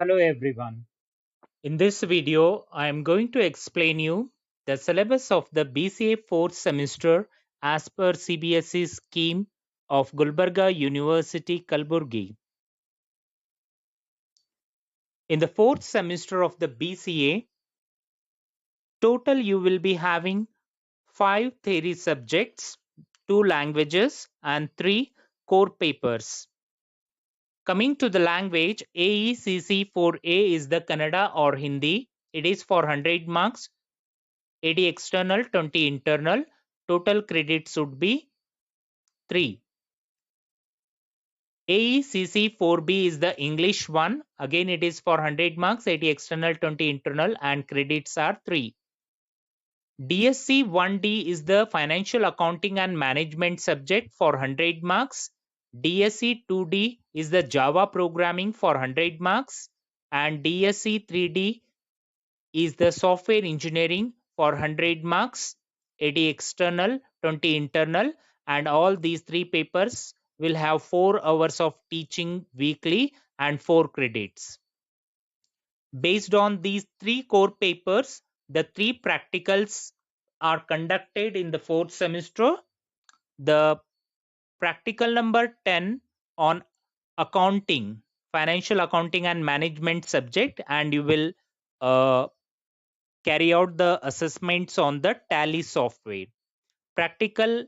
Hello everyone. In this video, I am going to explain you the syllabus of the BCA 4th semester as per CBSE scheme of Gulbarga University, Kalburgi. In the 4th semester of the BCA, total you will be having 5 theory subjects, 2 languages and 3 core papers. Coming to the language, AECC 4A is the Kannada or Hindi. It is for 100 marks. 80 external, 20 internal. Total credits would be 3. AECC 4B is the English one. Again, it is for 100 marks, 80 external, 20 internal, and credits are 3. DSC 1D is the Financial Accounting and Management subject for 100 marks. DSC 2D is the Java Programming for 100 marks. And DSC 3D is the Software Engineering for 100 marks, 80 external, 20 internal, and all these 3 papers will have 4 hours of teaching weekly and 4 credits. Based on these 3 core papers, the 3 practicals are conducted in the 4th semester. The practical number 10 on accounting, financial accounting and management subject, and you will carry out the assessments on the Tally software. Practical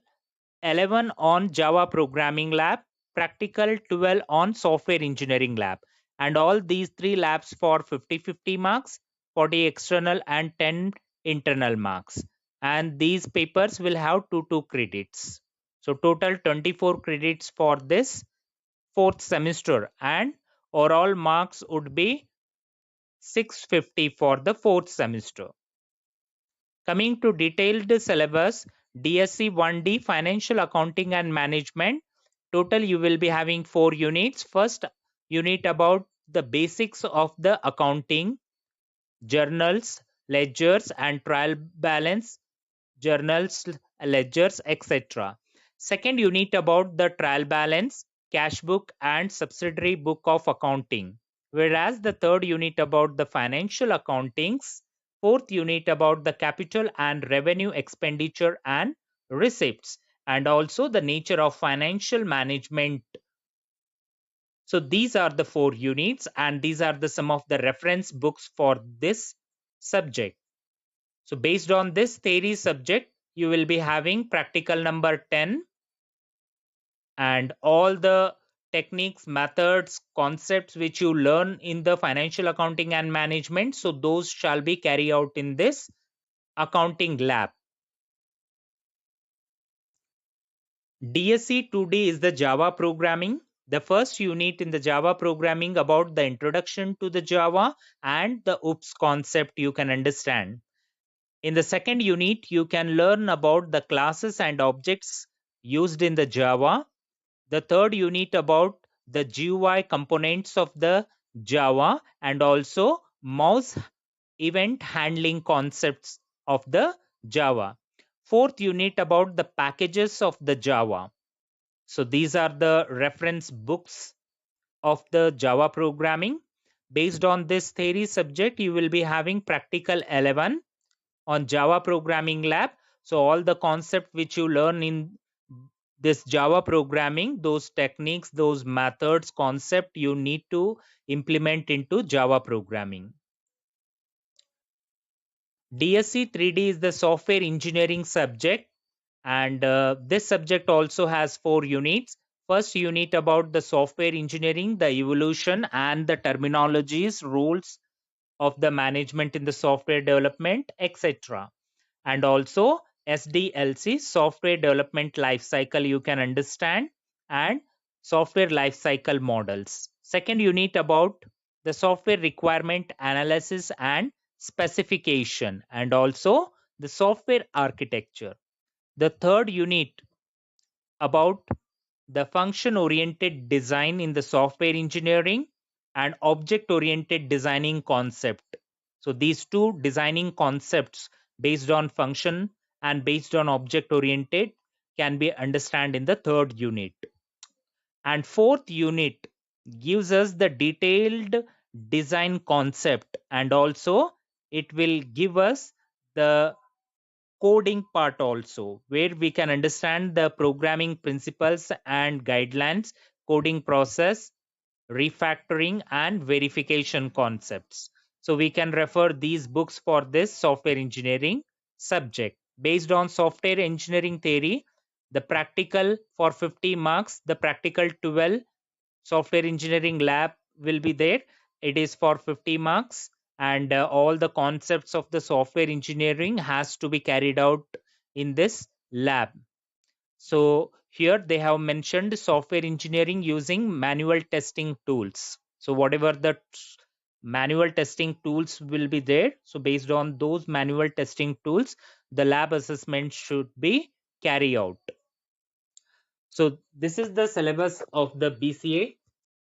11 on Java Programming Lab, Practical 12 on Software Engineering Lab. And all these 3 labs for 50-50 marks, 40 external and 10 internal marks. And these papers will have 2 credits. So total 24 credits for this 4th semester, and overall marks would be 650 for the 4th semester. Coming to detailed syllabus, DSC 1D Financial Accounting and Management. Total you will be having 4 units. First unit about the basics of the accounting, journals, ledgers and trial balance, journals, ledgers, etc. Second unit about the trial balance, cash book and subsidiary book of accounting. Whereas the third unit about the financial accountings, fourth unit about the capital and revenue expenditure and receipts, and also the nature of financial management. So these are the 4 units, and these are the some of the reference books for this subject. So based on this theory subject, you will be having practical number 10, and all the techniques, methods, concepts which you learn in the financial accounting and management. So those shall be carried out in this accounting lab. DSC 2D is the Java programming. The first unit in the Java programming about the introduction to the Java and the OOPS concept you can understand. In the second unit, you can learn about the classes and objects used in the Java. The third unit about the GUI components of the Java, and also mouse event handling concepts of the Java. Fourth unit about the packages of the Java. So these are the reference books of the Java programming. Based on this theory subject, you will be having practical 11 on Java Programming Lab. So all the concept which you learn in this Java programming, those techniques, those methods, concept you need to implement into Java programming. DSC 3D is the software engineering subject, and this subject also has 4 units. First unit about the software engineering, the evolution and the terminologies, rules of the management in the software development, etc. And also SDLC, software development lifecycle, you can understand, and software lifecycle models. Second unit about the software requirement analysis and specification, and also the software architecture. The third unit about the function oriented design in the software engineering and object oriented designing concept. So these two designing concepts based on function and based on object oriented can be understood in the third unit. And fourth unit gives us the detailed design concept, and also it will give us the coding part also, where we can understand the programming principles and guidelines, coding process, refactoring, and verification concepts. So we can refer these books for this software engineering subject. Based on software engineering theory, the practical for 50 marks, the practical 12 software engineering lab will be there. It is for 50 marks, and all the concepts of the software engineering has to be carried out in this lab. So here they have mentioned software engineering using manual testing tools. So whatever the manual testing tools will be there, so based on those manual testing tools, the lab assessment should be carried out. So this is the syllabus of the BCA.